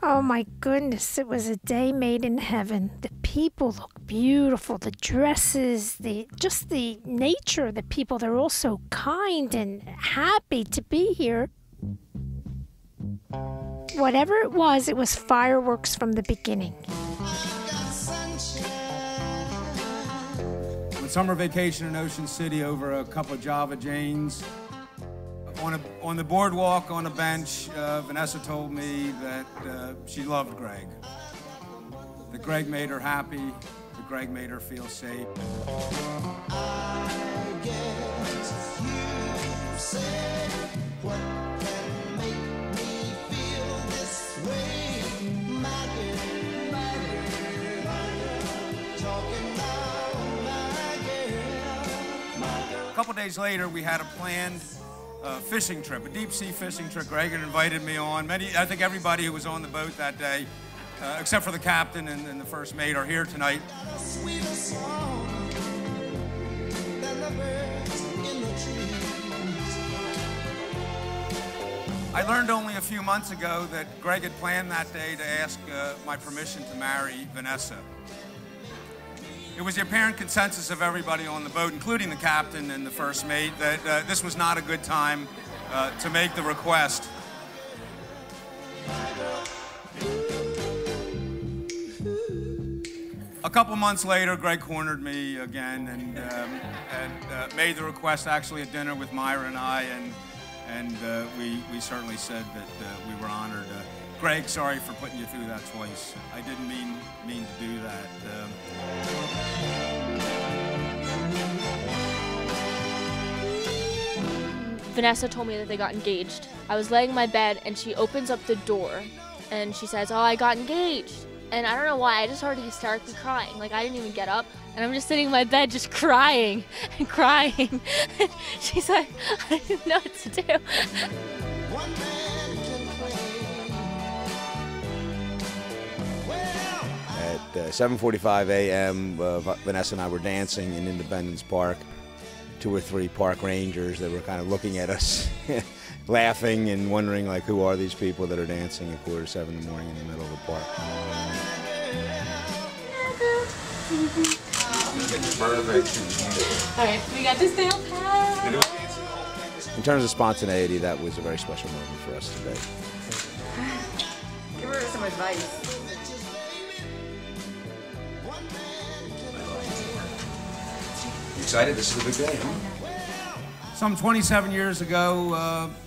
Oh my goodness, it was a day made in heaven. The people look beautiful, the dresses, just the nature of the people. They're all so kind and happy to be here. Whatever it was fireworks from the beginning. On summer vacation in Ocean City over a cup of Java Janes, on the boardwalk on a bench, Vanessa told me that she loved Gregg. That Gregg made her happy, that Gregg made her feel safe. I guess you said what can make me feel this way, my girl, talking about my girl. A couple days later, we had a planned fishing trip, a deep-sea fishing trip. Gregg had invited me on. I think everybody who was on the boat that day, except for the captain and the first mate, are here tonight. I learned only a few months ago that Gregg had planned that day to ask my permission to marry Vanessa. It was the apparent consensus of everybody on the boat, including the captain and the first mate, that this was not a good time to make the request. A couple months later, Gregg cornered me again and made the request actually at dinner with Myra and I, and we certainly said that we were honored. Gregg, sorry for putting you through that twice. I didn't mean to do that. Vanessa told me that they got engaged. I was laying in my bed and she opens up the door and she says, "Oh, I got engaged." And I don't know why, I just started hysterically crying. Like, I didn't even get up and I'm just sitting in my bed just crying and crying. She's like, I didn't know what to do. At 7:45 a.m., Vanessa and I were dancing in Independence Park. 2 or 3 park rangers that were kind of looking at us, laughing and wondering, like, who are these people that are dancing at 6:45 in the morning in the middle of the park? All right, we got this down pat. In terms of spontaneity, that was a very special moment for us today. Give her some advice. Excited? This is a big day, huh? Some 27 years ago,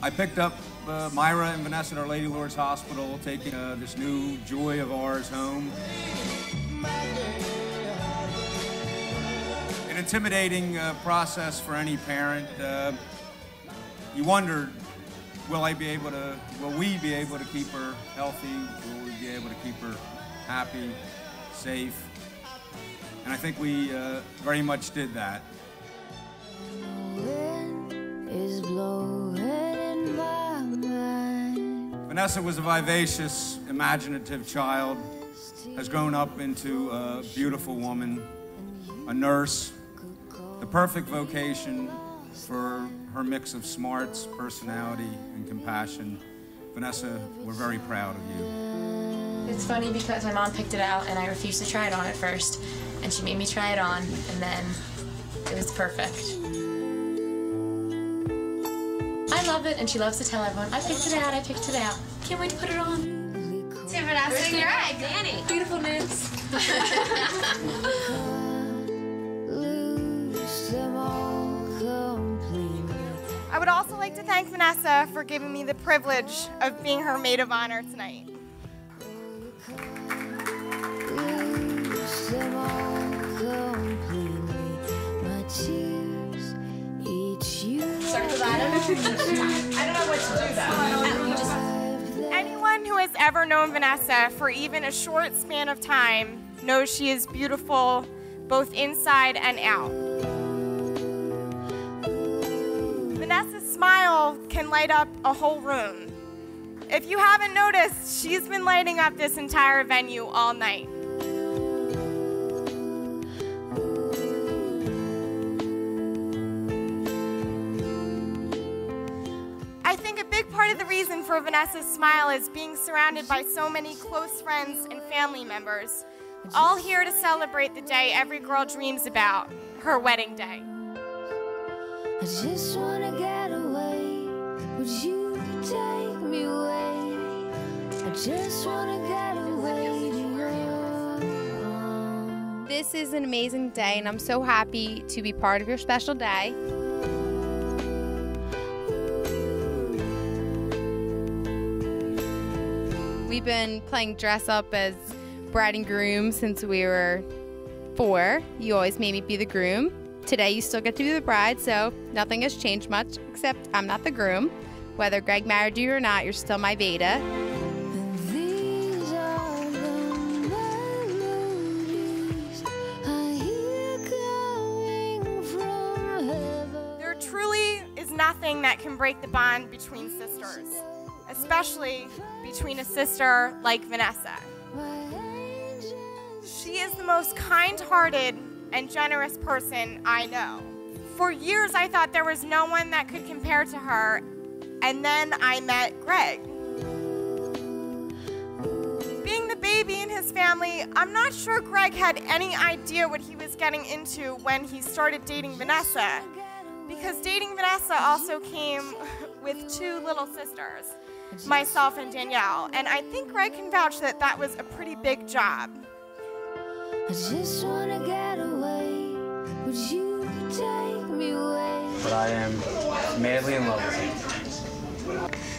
I picked up Myra and Vanessa at Our Lady Lourdes Hospital, taking this new joy of ours home. An intimidating process for any parent. You wondered, will we be able to keep her healthy? Will we be able to keep her happy, safe? And I think we very much did that. Vanessa was a vivacious, imaginative child, has grown up into a beautiful woman, a nurse, the perfect vocation for her mix of smarts, personality, and compassion. Vanessa, we're very proud of you. It's funny because my mom picked it out and I refused to try it on at first. And she made me try it on, and then it was perfect. I love it, and she loves to tell everyone, I picked it out, I picked it out. Can't wait to put it on. See Vanessa and Gregg. Danny. Beautiful news. I would also like to thank Vanessa for giving me the privilege of being her maid of honor tonight. I don't know what to do though. Anyone who has ever known Vanessa for even a short span of time knows she is beautiful both inside and out. Vanessa's smile can light up a whole room. If you haven't noticed, she's been lighting up this entire venue all night. part of the reason for Vanessa's smile is being surrounded by so many close friends and family members, all here to celebrate the day every girl dreams about, her wedding day. I just wanna get away. Would you take me away? I just wanna get away to your arms. This is an amazing day, and I'm so happy to be part of your special day. We've been playing dress up as bride and groom since we were 4. You always made me be the groom. Today you still get to be the bride, so nothing has changed much, except I'm not the groom. Whether Gregg married you or not, you're still my Veda. These are the melodies I hear coming from heaven. There truly is nothing that can break the bond between sisters, especially between a sister like Vanessa. She is the most kind-hearted and generous person I know. For years, I thought there was no one that could compare to her, and then I met Gregg. Being the baby in his family, I'm not sure Gregg had any idea what he was getting into when he started dating Vanessa, because dating Vanessa also came with 2 little sisters, myself and Danielle, and I think Gregg can vouch that that was a pretty big job. I just wanna get away. Would you take me away? But I am madly in love with you.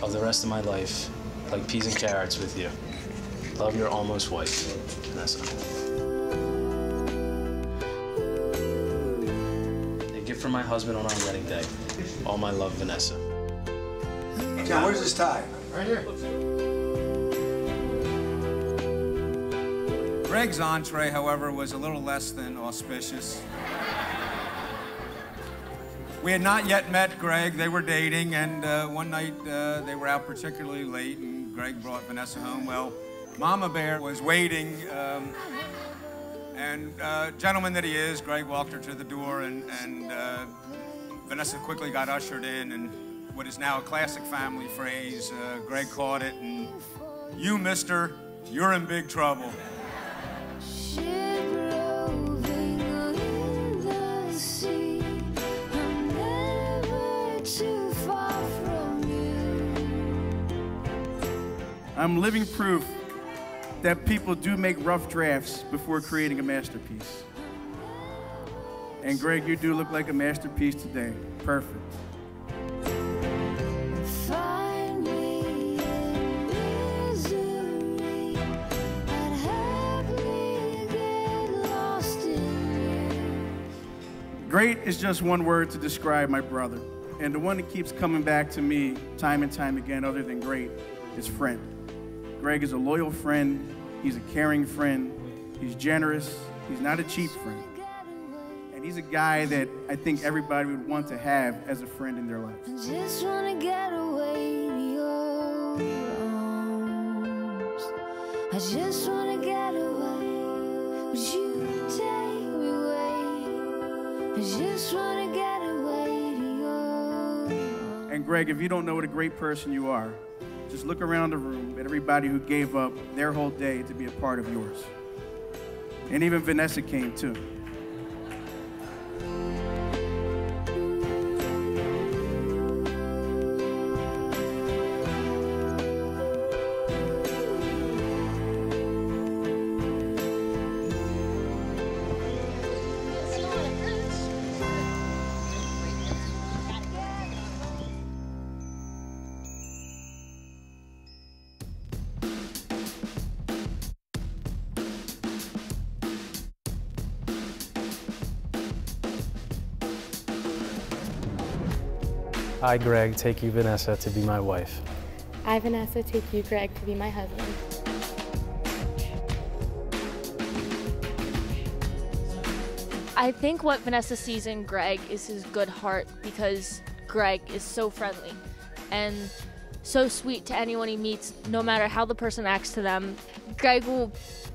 Of the rest of my life, like peas and carrots with you. Love your almost wife, Vanessa. A gift from my husband on our wedding day. All my love, Vanessa. John, where's this tie? Right here. Gregg's entree, however, was a little less than auspicious. We had not yet met Gregg. They were dating, and one night they were out particularly late, and Gregg brought Vanessa home. Well, Mama Bear was waiting, and gentleman that he is, Gregg walked her to the door, and Vanessa quickly got ushered in, and what is now a classic family phrase, Gregg caught it, and you, mister, you're in big trouble. Ship roving in the sea. I'm never too far from you. I'm living proof that people do make rough drafts before creating a masterpiece. And Gregg, you do look like a masterpiece today. Perfect. Find me in misery. I'd happily get lost in you. Great is just one word to describe my brother. And the one that keeps coming back to me time and time again, other than great, is friend. Gregg is a loyal friend. He's a caring friend. He's generous. He's not a cheap friend. And he's a guy that I think everybody would want to have as a friend in their life. I just wanna get away to your arms. I just wanna get away. Would you take me away? I just wanna get away to your arms. And Gregg, if you don't know what a great person you are, just look around the room at everybody who gave up their whole day to be a part of yours. And even Vanessa came too. I, Gregg, take you, Vanessa, to be my wife. I, Vanessa, take you, Gregg, to be my husband. I think what Vanessa sees in Gregg is his good heart, because Gregg is so friendly and so sweet to anyone he meets, no matter how the person acts to them. Gregg will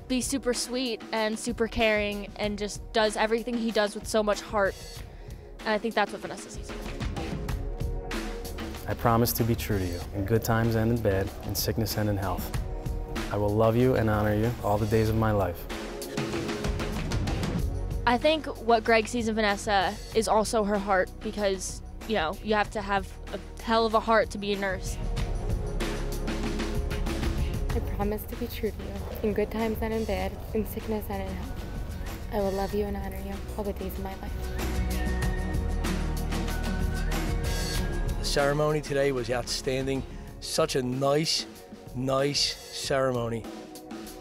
be super sweet and super caring and just does everything he does with so much heart. And I think that's what Vanessa sees. I promise to be true to you, in good times and in bad, in sickness and in health. I will love you and honor you all the days of my life. I think what Gregg sees in Vanessa is also her heart because, you know, you have to have a hell of a heart to be a nurse. I promise to be true to you, in good times and in bad, in sickness and in health. I will love you and honor you all the days of my life. The ceremony today was outstanding. Such a nice ceremony.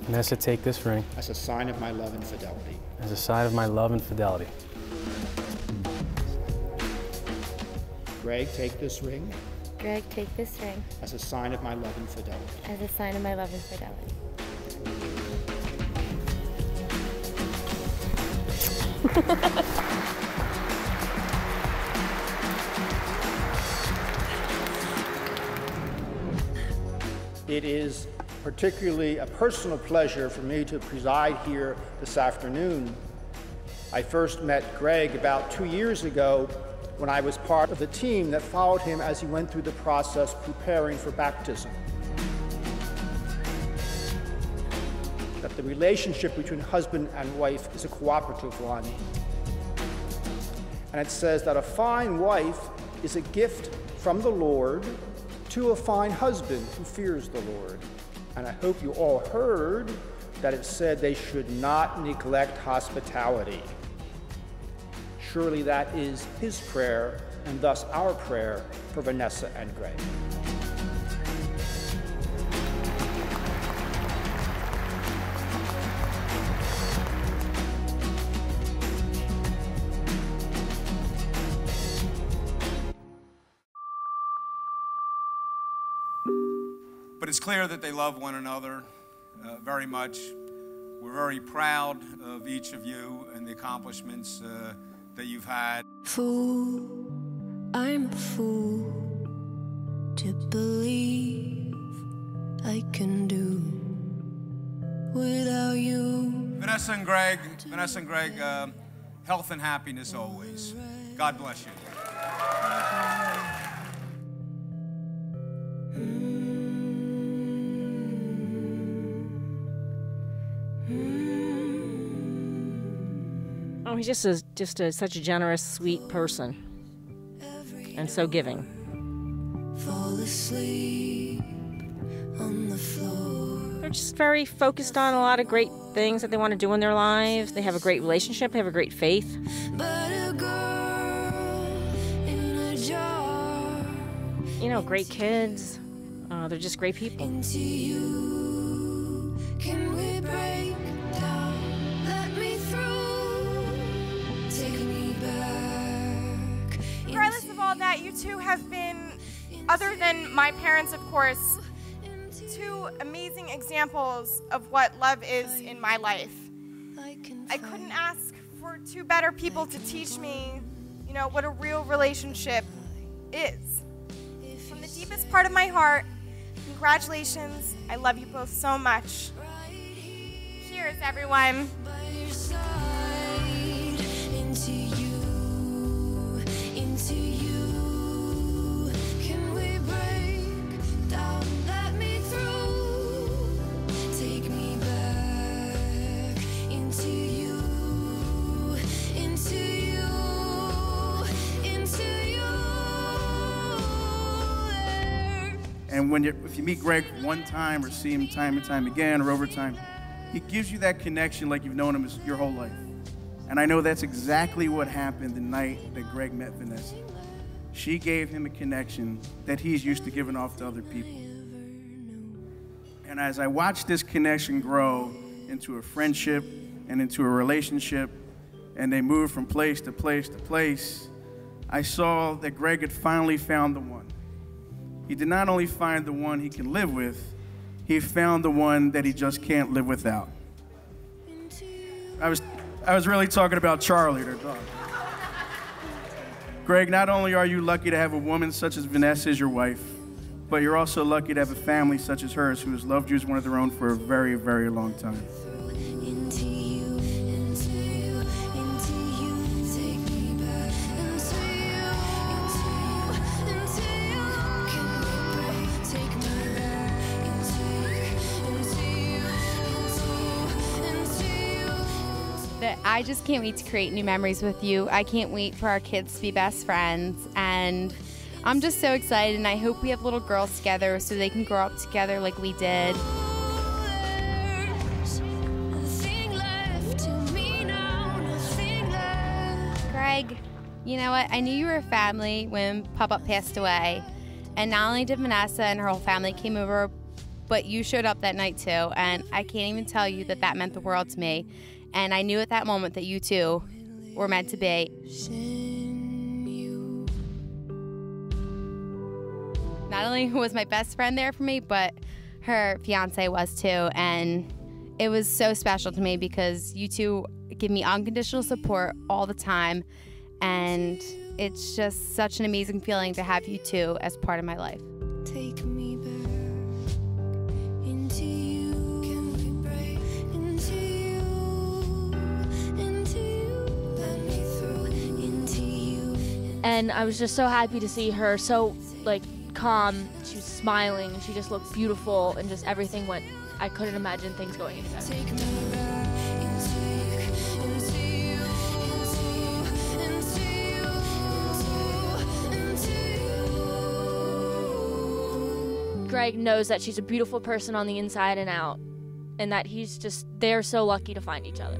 Vanessa, take this ring. As a sign of my love and fidelity. As a sign of my love and fidelity. Gregg, take this ring. Gregg, take this ring. As a sign of my love and fidelity. As a sign of my love and fidelity. It is particularly a personal pleasure for me to preside here this afternoon. I first met Gregg about 2 years ago when I was part of the team that followed him as he went through the process preparing for baptism. That the relationship between husband and wife is a cooperative one. And it says that a fine wife is a gift from the Lord to a fine husband who fears the Lord. And I hope you all heard that it said they should not neglect hospitality. Surely that is his prayer, and thus our prayer for Vanessa and Gregg. But it's clear that they love one another very much. We're very proud of each of you and the accomplishments that you've had. Fool, I'm a fool to believe I can do without you. Vanessa and Gregg, health and happiness always. God bless you. Oh, he's just such a generous, sweet person, and so giving. Fall asleep on the floor. They're just very focused on a lot of great things that they want to do in their lives. They have a great relationship. They have a great faith. But a girl in a jar. You know, great kids. They're just great people. Into you, can we break down? Let me through. Take me back. Regardless of all that, you two have been, other than my parents, of course, two amazing examples of what love is in my life. I couldn't ask for two better people to teach me, you know, what a real relationship is. From the deepest part of my heart, congratulations. I love you both so much. Cheers, everyone. Into you, can we break down? Let me through. Take me back into you, into you, into you. And if you meet Gregg one time or see him time and time again or over time, he gives you that connection like you've known him your whole life. And I know that's exactly what happened the night that Gregg met Vanessa. She gave him a connection that he's used to giving off to other people. And as I watched this connection grow into a friendship and into a relationship, and they moved from place to place to place, I saw that Gregg had finally found the one. He did not only find the one he can live with, he found the one that he just can't live without. I was really talking about Charlie, their dog. Gregg, not only are you lucky to have a woman such as Vanessa as your wife, but you're also lucky to have a family such as hers who has loved you as one of their own for a very, very long time. But I just can't wait to create new memories with you. I can't wait for our kids to be best friends. And I'm just so excited, and I hope we have little girls together so they can grow up together like we did. Gregg, you know what? I knew you were a family when Papa passed away. And not only did Vanessa and her whole family came over, but you showed up that night too. And I can't even tell you that that meant the world to me. And I knew at that moment that you two were meant to be. Not only was my best friend there for me, but her fiance was too. And it was so special to me because you two give me unconditional support all the time. And it's just such an amazing feeling to have you two as part of my life. Take me back into you. Can we break into you? Into you. Let me through into you. And I was just so happy to see her so like calm. She was smiling. She just looked beautiful, and just everything went. I couldn't imagine things going any better. Take me back into you. Into you. Into you. Into you. Gregg knows that she's a beautiful person on the inside and out, and that they're so lucky to find each other.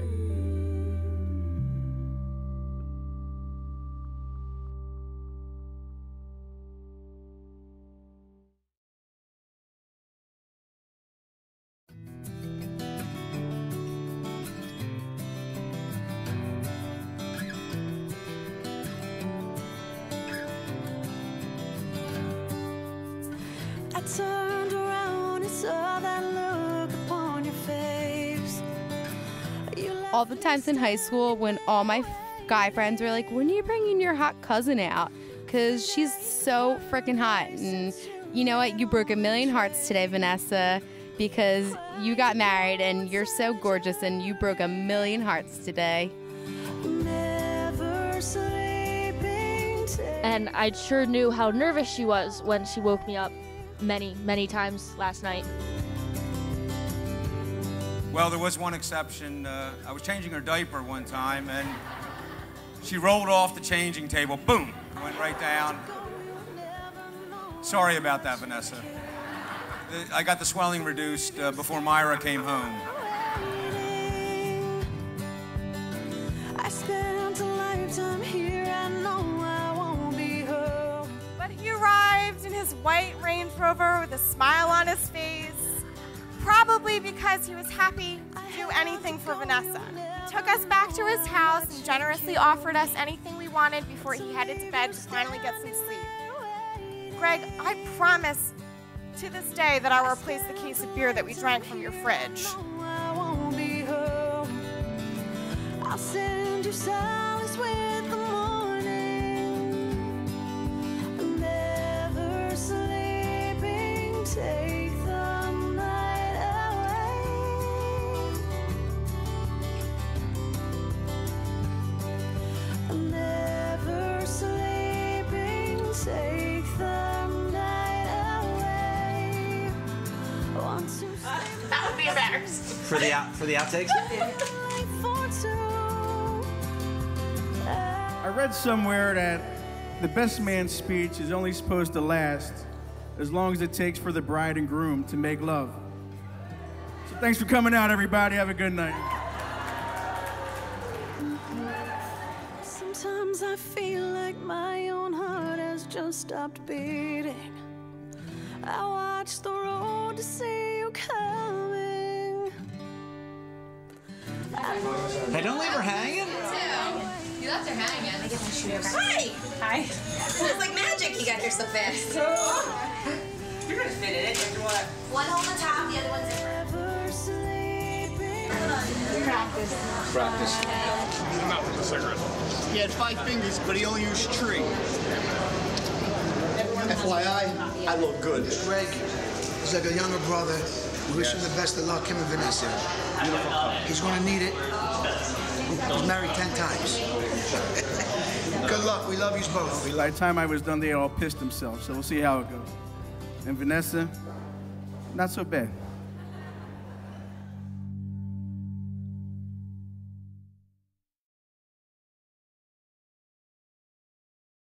I turned around and saw that look upon your face. All the times in high school when all my guy friends were like, when are you bringing your hot cousin out? Because she's so freaking hot. And you know what? You broke 1,000,000 hearts today, Vanessa, because you got married and you're so gorgeous and you broke 1,000,000 hearts today. Never sleeping till And I sure knew how nervous she was when she woke me up many times last night. Well, there was one exception. I was changing her diaper one time, and she rolled off the changing table. Boom! Went right down. Sorry about that, Vanessa. I got the swelling reduced before Myra came home. I spent a lifetime here, I know I won't be home. But he arrived in his white Range Rover with a smile on his face, probably because he was happy to do anything for Vanessa. He took us back to his house and generously offered us anything we wanted before he headed to bed to finally get some sleep. Gregg, I promise to this day that I'll replace the case of beer that we drank from your fridge. I won't be home. I'll send you solace with the morning. Never sleeping, take the night away. Never sleeping, take the night away. Want to That would be embarrassed. For the outtakes? I read somewhere that the best man's speech is only supposed to last as long as it takes for the bride and groom to make love. So thanks for coming out, everybody. Have a good night. Sometimes I feel like my own heart has just stopped beating. I watch the road to see you coming. Hey, don't leave her hanging. You left her hanging. I get my shoe back. Hi! Hi. It was like magic you got here so fast. You're gonna fit in it after what? One hole on the top, the other one's in Practice. I'm not with a cigarette. He had 5 fingers, but he only used 3. FYI, I look good. Gregg, he's like a younger brother. We wish him the best of luck, him and Vanessa. He's gonna need it. He's married 10 times. Good luck. We love you both. By the time I was done, they all pissed themselves, so we'll see how it goes. And Vanessa, not so bad.